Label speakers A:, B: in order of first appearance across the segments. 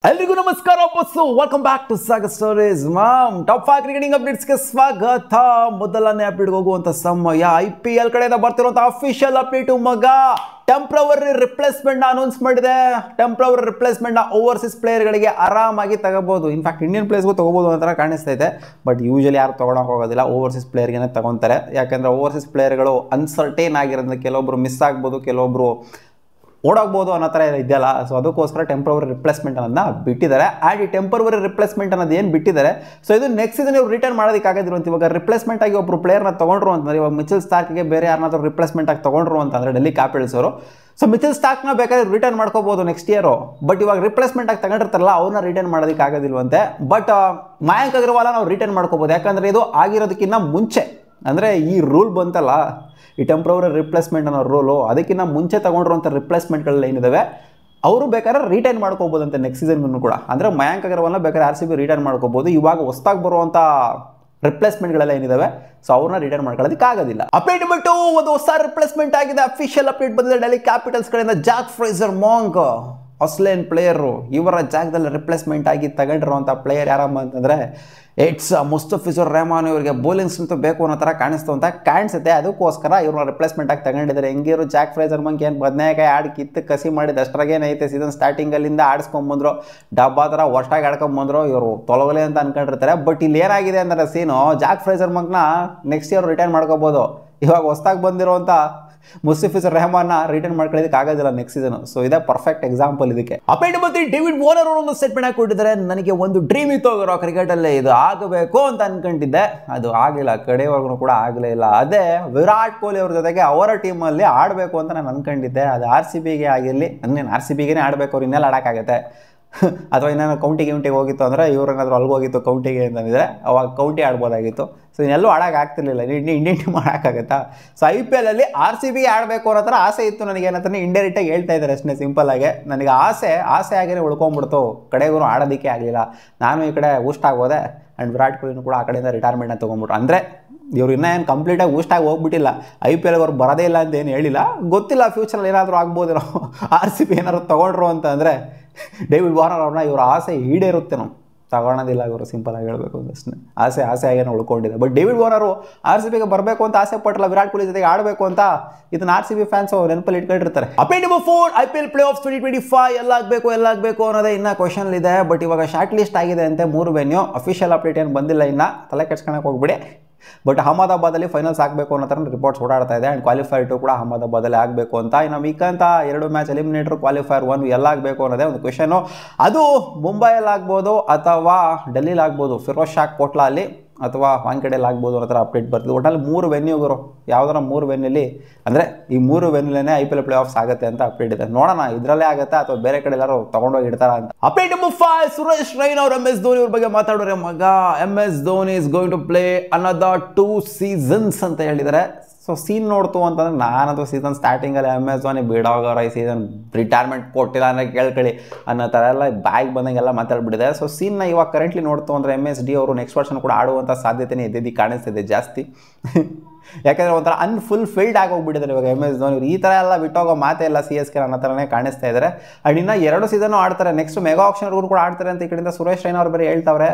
A: ಎಲ್ರಿಗೂ ನಮಸ್ಕಾರ ಬಸ್ಸು welcome back to Sagar stories top 5 cricketing ಅಪ್ಡೇಟ್ಸ್ಗೆ ಸ್ವಾಗತ. ಮೊದಲನೇ ಅಪ್ಡೇಟ್ ಹೋಗುವಂತ ಸಮಯ IPL ಕಡೆಯಿಂದ ಬರ್ತಿರುವಂತ ಅಫಿಷಿಯಲ್ ಅಪ್ಡೇಟ್ ಮಗ ಟೆಂಪ್ರವರಿ ರಿಪ್ಲೇಸ್ಮೆಂಟ್ ಅನೌನ್ಸ್ ಮಾಡಿದೆ. ಟೆಂಪ್ರವರಿ ರಿಪ್ಲೇಸ್ಮೆಂಟ್ ಓವರ್ಸೀಸ್ ಪ್ಲೇಯರ್ಗಳಿಗೆ ಆರಾಮಾಗಿ ತಗೋಬಹುದು. ಇನ್ಫ್ಯಾಕ್ಟ್ ಇಂಡಿಯನ್ ಪ್ಲೇಯರ್ಸ್ಗೂ ತಗೋಬಹುದು ಅಂತ ಕಾಣಿಸ್ತಾ ಇದೆ. ಬಟ್ ಯೂಶಲಿ ಯಾರು ತಗೊಳಕ್ ಹೋಗೋದಿಲ್ಲ, ಓವರ್ಸೀಸ್ ಪ್ಲೇಯರ್ಗೆ ತಗೊಂತಾರೆ. ಯಾಕಂದ್ರೆ ಓವರ್ಸೀಸ್ ಪ್ಲೇಯರ್ಗಳು ಅನ್ಸರ್ಟೇನ್ ಆಗಿರೋದ್ರಿಂದ ಕೆಲವೊಬ್ರು ಮಿಸ್ ಆಗ್ಬೋದು, ಕೆಲವೊಬ್ರು ಓಡೋಗ್ಬೋದು ಅನ್ನೋ ಥರ ಇದೆಯಲ್ಲ. ಸೊ ಅದಕ್ಕೋಸ್ಕರ ಟೆಂಪ್ರವರಿ ರಿಪ್ಲೇಸ್ಮೆಂಟ್ ಅನ್ನೋದನ್ನ ಬಿಟ್ಟಿದ್ದಾರೆ. ಆ್ಯಂಡ್ ಈ ಟೆಂಪ್ರವರಿ ರಿಪ್ಲೇಸ್ಮೆಂಟ್ ಅನ್ನೋದು ಏನು ಬಿಟ್ಟಿದ್ದಾರೆ, ಸೊ ಇದು ನೆಕ್ಸ್ಟ್ ಸೀಸನ್ ಇವ್ರು ರಿಟರ್ನ್ ಮಾಡೋದಕ್ಕಾಗದಿರು ಅಂತ. ಇವಾಗ ರಿಪ್ಲೇಸ್ಮೆಂಟ್ ಆಗಿ ಒಬ್ಬರು ಪ್ಲೇಯರ್ನ ತೊಗೊಂಡ್ರು ಅಂತಂದ್ರೆ, ಇವಾಗ ಮಿಚೆಲ್ ಸ್ಟಾರ್ಕ್ಗೆ ಬೇರೆ ಯಾರನ್ನಾದ್ರೂ ರಿಪ್ಲೇಸ್ಮೆಂಟ್ ಆಗಿ ತೊಗೊಂಡ್ರು ಅಂತಂದರೆ ಡೆಲ್ಲಿ ಕ್ಯಾಪಿಟಲ್ಸ್ ಅವರು, ಸೊ ಮಿಚೆಲ್ ಸ್ಟಾರ್ಕ್ನ ಬೇಕಾದ್ರೆ ರಿಟರ್ನ್ ಮಾಡ್ಕೋಬೋದು ನೆಕ್ಸ್ಟ್ ಇಯರು. ಬಟ್ ಇವಾಗ ರಿಪ್ಲೇಸ್ಮೆಂಟ್ ಆಗಿ ತಗೊಂಡಿರ್ತಾರಲ್ಲ ಅವ್ರನ್ನ ರಿಟರ್ನ್ ಮಾಡೋದಕ್ಕೆ ಆಗೋದಿಲ್ವಂತೆ. ಬಟ್ ಮಯಾಂಕ್ ಅಗರ್ವಾಲ ನಾವು ರಿಟರ್ನ್ ಮಾಡ್ಕೋಬೋದು. ಯಾಕಂದರೆ ಇದು ಆಗಿರೋದಕ್ಕಿಂತ ಮುಂಚೆ, ಅಂದರೆ ಈ ರೂಲ್ ಬಂತಲ್ಲ, ಈ ಟೆಂಪ್ರವರಿ ರಿಪ್ಲೇಸ್ಮೆಂಟ್ ಅನ್ನೋ ರೂಲು, ಅದಕ್ಕಿಂತ ಮುಂಚೆ ತಗೊಂಡಿರುವಂಥ ರಿಪ್ಲೇಸ್ಮೆಂಟ್ಗಳು ಏನಿದಾವೆ ಅವರು ಬೇಕಾದ್ರೆ ರಿಟರ್ನ್ ಮಾಡ್ಕೋಬೋದಂತೆ ನೆಕ್ಸ್ಟ್ ಸೀಸನ್ಗೂ ಕೂಡ. ಅಂದರೆ ಮಯಾಂಕ್ ಅಗರ್ವಾಲ್ನ ಬೇಕಾದ್ರೆ RCB ರಿಟರ್ನ್ ಮಾಡ್ಕೋಬೋದು. ಇವಾಗ ಹೊಸದಾಗಿ ಬರುವಂಥ ರಿಪ್ಲೇಸ್ಮೆಂಟ್ಗಳೆಲ್ಲ ಏನಿದಾವೆ ಸೊ ಅವ್ರನ್ನ ರಿಟರ್ನ್ ಮಾಡ್ಕೊಳ್ಳೋದಕ್ಕೆ ಆಗೋದಿಲ್ಲ. ಅಪ್ಡೇಟ್ ಬಿಟ್ಟು ಒಂದು ಹೊಸ ರಿಪ್ಲೇಸ್ಮೆಂಟ್ ಆಗಿದೆ. ಅಫಿಷಿಯಲ್ ಅಪ್ಡೇಟ್ ಬಂದಿದೆ ಡೆಲ್ಲಿ ಕ್ಯಾಪಿಟಲ್ಸ್ ಕಡೆಯಿಂದ. Jack Fraser Maang, Australian player, ಇವರ ಜಾಗದಲ್ಲಿ ರಿಪ್ಲೇಸ್ಮೆಂಟ್ ಆಗಿ ತಗೊಂಡಿರುವಂಥ ಪ್ಲೇಯರ್ ಯಾರಮ್ಮ ಅಂತಂದರೆ ಇಟ್ಸ್ ಮುಸ್ತಫಿಜುರ್ ರೆಹಮಾನ್. ಇವರಿಗೆ ಬೌಲಿಂಗ್ ಸ್ಟ್ರೆಂತ್ ಬೇಕು ಅನ್ನೋ ಥರ ಕಾಣಿಸುತ್ತೆ. ಅದಕ್ಕೋಸ್ಕರ ಇವ್ರನ್ನ ರಿಪ್ಲೇಸ್ಮೆಂಟ್ ಆಗಿ ತಗೊಂಡಿದ್ದಾರೆ. ಹೆಂಗಿರು ಜಾಕ್ ಫ್ರೇಸರ್ ಮಂಕ್ ಏನು ಬದನೆಕಾಯಿ ಆಡಿ ಕಿತ್ತು ಕಸಿ ಮಾಡಿದ ಅಷ್ಟ್ರಾಗೇನೈತೆ. ಸೀಸನ್ ಸ್ಟಾರ್ಟಿಂಗಲ್ಲಿಂದ ಆಡಿಸ್ಕೊಂಬಂದ್ರು, ಡಬ್ಬಾ ಥರ ಹೊಸ್ಟಾಗಿ ಆಡ್ಕೊಂಬಂದ್ರು, ಇವರು ತೊಲಗಲೆ ಅಂತ ಅನ್ಕೊಂಡಿರ್ತಾರೆ. ಬಟ್ ಇಲ್ಲಿ ಏನಾಗಿದೆ ಅಂದರೆ ಸೀನು, ಜಾಕ್ ಫ್ರೇಸರ್ ಮಂಕ್ನ ನೆಕ್ಸ್ಟ್ ಇಯರ್ ರಿಟರ್ನ್ ಮಾಡ್ಕೋಬೋದು. ಇವಾಗ ಹೊಸ್ದಾಗಿ ಬಂದಿರೋಂಥ ಮುಸ್ತಫಿಜುರ್ ರೆಹಮಾನ್ನ ರಿಟರ್ನ್ ಮಾಡ್ಕೊಳ್ಳೋದಕ್ಕೆ ಆಗೋದಿಲ್ಲ ನೆಕ್ಸ್ಟ್ ಸೀಸನ್. ಸೊ ಇದೇ ಪರ್ಫೆಕ್ಟ್ ಎಕ್ಸಾಂಪಲ್ ಇದಕ್ಕೆ. ಅಪೇಟ್ ಮತ್ತೆ ಡೇವಿಡ್ ವಾರ್ನರ್ ಒಂದು ಸ್ಟೇಟ್ಮೆಂಟ್ ಆಗಿ ಕೊಟ್ಟಿದ್ದಾರೆ. ನನಗೆ ಒಂದು ಡ್ರೀಮ್ ಇತ್ತು ಹೋಗಿರೋ ಕ್ರಿಕೆಟಲ್ಲೇ, ಇದು ಆಗಬೇಕು ಅಂತ ಅನ್ಕೊಂಡಿದ್ದೆ, ಅದು ಆಗಲಿಲ್ಲ, ಕಡೆವರೆಗೂ ಕೂಡ ಆಗಲೇ ಇಲ್ಲ. ಅದೇ ವಿರಾಟ್ ಕೊಹ್ಲಿ ಅವ್ರ ಜೊತೆಗೆ ಅವರ ಟೀಮಲ್ಲಿ ಆಡಬೇಕು ಅಂತ ನಾನು ಅನ್ಕೊಂಡಿದ್ದೆ. ಅದು RCBಗೆ ಆಗಿರಲಿ, ಇನ್ನೇನು RCBಗೆ ಆಡಬೇಕು, ಅವ್ರು ಇನ್ನೆಲ್ಲ ಆಡೋಕ್ಕಾಗತ್ತೆ. ಅಥವಾ ಇನ್ನೇನು ಕೌಂಟಿಗೆ ಹೋಗಿತ್ತು ಅಂದರೆ ಇವ್ರೇನಾದರೂ ಅಲ್ಗೋಗಿತ್ತು ಕೌಂಟಿಗೆ ಅಂತಂದರೆ ಅವಾಗ ಕೌಂಟಿ ಆಡ್ಬೋದಾಗಿತ್ತು. ಸೊ ಇನ್ನೆಲ್ಲೂ ಆಡೋಕ್ಕಾಗ್ತಿರ್ಲಿಲ್ಲ. ಇಂಡಿಯನ್ ಟೀಮ್ ಆಡೋಕ್ಕಾಗತ್ತಾ? ಸೊ IPLಲ್ಲಿ RCB ಆಡಬೇಕು ಅನ್ನೋ ಥರ ಆಸೆ ಇತ್ತು ನನಗೆ. ಏನಂತಾನೆ ಇಂಡೈರೆಕ್ಟಾಗಿ ಹೇಳ್ತಾ ಇದ್ದಾರೆ ಅಷ್ಟೇ, ಸಿಂಪಲ್ಲಾಗೆ. ನನಗೆ ಆಸೆ ಆಗಿಯೇ ಉಳ್ಕೊಂಡ್ಬಿಡ್ತು, ಕಡೆಗೂ ಆಡೋದಕ್ಕೆ ಆಗಲಿಲ್ಲ. ನಾನು ಈ ಕಡೆ ಊಷ್ಟಾಗೋದೆ. ಆ್ಯಂಡ್ ವಿರಾಟ್ ಕೊಹ್ಲಿನೂ ಕೂಡ ಆ ಕಡೆಯಿಂದ ರಿಟೈರ್ಮೆಂಟ್ನ ತೊಗೊಂಡ್ಬಿಟ್ರು. ಅಂದರೆ ಇವ್ರು ಇನ್ನೂ ಏನು ಕಂಪ್ಲೀಟಾಗಿ ಊಷ್ಟಾಗಿ ಹೋಗ್ಬಿಟ್ಟಿಲ್ಲ. IPLಗೆ ಅವ್ರು ಬರೋದೇ ಇಲ್ಲ ಅಂತ ಏನು ಹೇಳಿಲ್ಲ. ಗೊತ್ತಿಲ್ಲ, ಫ್ಯೂಚರಲ್ಲಿ ಏನಾದರೂ ಆಗ್ಬೋದಿರೋ RCB ಏನಾದ್ರು ತೊಗೊಂಡ್ರು ಅಂತ ಅಂದರೆ ಡೇವಿಡ್ ವಾರ್ನರ್ ಅವ್ರನ್ನ ಇವರ ಆಸೆ ಈಡೇರುತ್ತೇನೋ. ತಗೊಳೋದಿಲ್ಲ ಇವರು, ಸಿಂಪಲಾಗಿ ಹೇಳಬೇಕು ಅಷ್ಟೇ. ಆಸೆ ಆಗೇನೋ ಉಳ್ಕೊಂಡಿದೆ. ಬಟ್ ಡೇವಿಡ್ ವಾರ್ನರು RCBಗೆ ಬರಬೇಕು ಅಂತ ಆಸೆ ಪಟ್ಟಲ್ಲ, ವಿರಾಟ್ ಕೊಹ್ಲಿ ಜೊತೆಗೆ ಆಡಬೇಕು ಅಂತ. ಇದನ್ನ RCB ಫ್ಯಾನ್ಸ್ ನೆನಪಲ್ಲಿ ಇಟ್ಕೊಂಡಿರ್ತಾರೆ. Update number 4, IPL play of 2025 ಎಲ್ಲಾಗಬೇಕು ಅನ್ನೋದೇ ಇನ್ನೂ ಕ್ವಶನ್ ಇದೆ. ಬಟ್ ಇವಾಗ ಶಾರ್ಟ್ ಲಿಸ್ಟ್ ಆಗಿದೆ ಅಂತೆ 3 ವೆನ್ಯೂ. ಅಫಿಷಿಯಲ್ ಅಪ್ಡೇಟ್ ಏನು ಬಂದಿಲ್ಲ ಇನ್ನು, ತಲೆ ಕೆಡ್ಸ್ಕೊಳಕ್ಕೆ ಹೋಗ್ಬಿಡಿ. ಬಟ್ ಅಹಮದಾಬಾದಲ್ಲಿ ಫೈನಲ್ಸ್ ಆಗಬೇಕು ಅನ್ನೋ ಥರ ರಿಪೋರ್ಟ್ಸ್ ಓಡಾಡ್ತಾ ಇದೆ. ಆ್ಯಂಡ್ ಕ್ವಾಲಿಫೈರ್ 2 ಕೂಡ ಅಹಮದಾಬಾದಲ್ಲಿ ಆಗಬೇಕು ಅಂತ. ಇನ್ನು ಮಿಕ್ಕಂತ 2 ಮ್ಯಾಚ್ ಎಲಿಮಿನೇಟರ್, ಕ್ವಾಲಿಫೈರ್ 1 ಎಲ್ಲ ಆಗಬೇಕು ಅನ್ನೋದೇ ಒಂದು ಕ್ವೆಶನು. ಅದು ಮುಂಬೈಯಲ್ಲಿ ಆಗ್ಬೋದು ಅಥವಾ ಡೆಲ್ಲಿಲಿ ಆಗ್ಬೋದು, ಫಿರೋಜ್ ಶಾ ಕೋಟ್ಲಾ ಅಲ್ಲಿ ಅಥವಾ ವಾಂಖೆಡೆಯಲ್ಲಿ ಆಗ್ಬೋದು ಅನ್ನೋ ಥರ ಅಪ್ಡೇಟ್ ಬರ್ತಿದೆ. ಒಟ್ಟಲ್ಲಿ 3 ವೆನ್ಯೂಗಳು, ಯಾವ್ದಾರ 3 ವೆನ್ಯೂಲಿ, ಅಂದರೆ ಈ 3 ವೆನ್ಯೂಲೇ IPL ಪ್ಲೇ ಆಫ್ಸ್ ಆಗುತ್ತೆ ಅಂತ ಅಪ್ಡೇಟ್ ಇದೆ. ನೋಡೋಣ ಇದರಲ್ಲೇ ಆಗುತ್ತೆ ಅಥವಾ ಬೇರೆ ಕಡೆ ಎಲ್ಲರೂ ತೊಗೊಂಡೋಗಿ ಇಡ್ತಾರ ಅಂತ. ಅಪ್ಡೇಟ್ ನಂಬರ್ 5, ಸುರೇಶ್ ರೈನಾ ಅವರು MS ಧೋನಿ ಅವ್ರ ಬಗ್ಗೆ ಮಾತಾಡೋರೆ. ಮಗ MS Dhoni is going to play another 2 seasons ಅಂತ ಹೇಳಿದ್ದಾರೆ. ಸೊ ಸೀನ್ ನೋಡ್ತು ಅಂತಂದ್ರೆ, ನಾನದು ಸೀಸನ್ ಸ್ಟಾರ್ಟಿಂಗಲ್ಲಿ MS ಧೋನಿ ಬಿಡೋಗೋರ ಈ ಸೀಸನ್ ರಿಟೈರ್ಮೆಂಟ್ ಕೊಟ್ಟಿಲ್ಲ ಅಂದರೆ ಕೇಳ್ಕೊಳ್ಳಿ ಅನ್ನೋ ಥರ ಎಲ್ಲ ಬ್ಯಾಗ್ ಬಂದಂಗೆಲ್ಲ ಮಾತಾಡ್ಬಿಟ್ಟಿದೆ. ಸೊ ಸೀನ್ನ ಇವಾಗ ಕರೆಂಟ್ಲಿ ನೋಡ್ತು ಅಂದರೆ MSD ಅವರು ನೆಕ್ಸ್ಟ್ ವರ್ಷನ್ ಕೂಡ ಆಡುವಂಥ ಸಾಧ್ಯತೆನೇ ಇದ್ದಿದ್ದು ಕಾಣಿಸ್ತಿದೆ ಜಾಸ್ತಿ. ಯಾಕಂದರೆ ಒಂಥರ ಅನ್ಫುಲ್ಫಿಲ್ಡ್ ಆಗಿ ಹೋಗ್ಬಿಟ್ಟಿದ್ದಾರೆ ಇವಾಗ MS ಧೋನಿ. ಈ ಥರ ಎಲ್ಲ ಬಿಟ್ಟೋಗೋ ಮಾತೇ ಇಲ್ಲ CSK ಅನ್ನೋ ಥರನೇ ಕಾಣಿಸ್ತಾ ಇದ್ದಾರೆ. ಆ್ಯಂಡ್ ಇನ್ನು 2 ಸೀಸನ್ನು ಆಡ್ತಾರೆ, ನೆಕ್ಸ್ಟ್ ಮೆಗಾ ಆಕ್ಷನ್ಗೂ ಕೂಡ ಆಡ್ತಾರೆ ಅಂತ ಈ ಕಡೆಯಿಂದ ಸುರೇಶ್ ರೈನಾ ಅವ್ರು ಬೇರೆ ಹೇಳ್ತಾವ್ರೆ.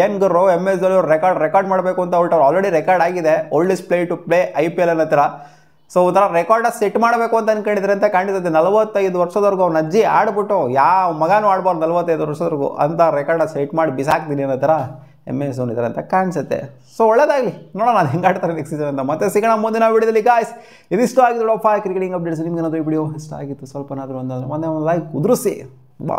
A: ಏನು ಗುರು, MS ಧೋನಿ ಅವ್ರು ರೆಕಾರ್ಡ್ ಮಾಡಬೇಕು ಅಂತ ಹೊರಟವ್ರು. ಆಲ್ರೆಡಿ ರೆಕಾರ್ಡ್ ಆಗಿದೆ, oldest play to play IPL ಅನ್ನೋ ಥರ. ಸೊ ಒಂಥರ ರೆಕಾರ್ಡ ಸೆಟ್ ಮಾಡಬೇಕು ಅಂತ ಅನ್ಕೊಂಡಿದ್ರೆ ಅಂತ ಕಾಣಿಸುತ್ತೆ. 45 ವರ್ಷದವರೆಗೂ ಅವ್ನ ಅಜ್ಜಿ ಆಡ್ಬಿಟ್ಟು ಯಾವ ಮಗನೂ ಆಡ್ಬಾರ್ದು 45 ವರ್ಷದವರೆಗೂ ಅಂತ ರೆಕಾರ್ಡ ಸೆಟ್ ಮಾಡಿ ಬಿಸಾಕ್ತೀನಿ ಅನ್ನೋ ಥರ MS ಧೋನಿ ಇದ್ದಾರೆ ಅಂತ ಕಾಣಿಸುತ್ತೆ. ಸೊ ಒಳ್ಳೇದಾಗಲಿ, ನೋಡೋಣ ಅದು ಹೆಂಗೆ ಆಡ್ತಾರೆ ನೆಕ್ಸ್ಟ್ ಸೀಸನ್ ಅಂತ. ಮತ್ತೆ ಸಿಗೋಣ ಮುಂದಿನ ವಿಡಿಯೋದಲ್ಲಿ. ಗಾಯ್ಸ್, ಇದಿಷ್ಟು ಆಗಿದ್ದು ಟಾಪ್ 5 ಕ್ರಿಕೆಟಿಂಗ್ ಅಪ್ಡೇಟ್ಸ್. ನಿಮ್ಗೆ ಏನಾದರೂ ಈ ವಿಡಿಯೋ ಇಷ್ಟ ಆಗಿತ್ತು ಸ್ವಲ್ಪನಾದರೂ ಒಂದೇ ಒಂದು ಲೈಕ್ ಉದುರಿಸಿ ಬಾ.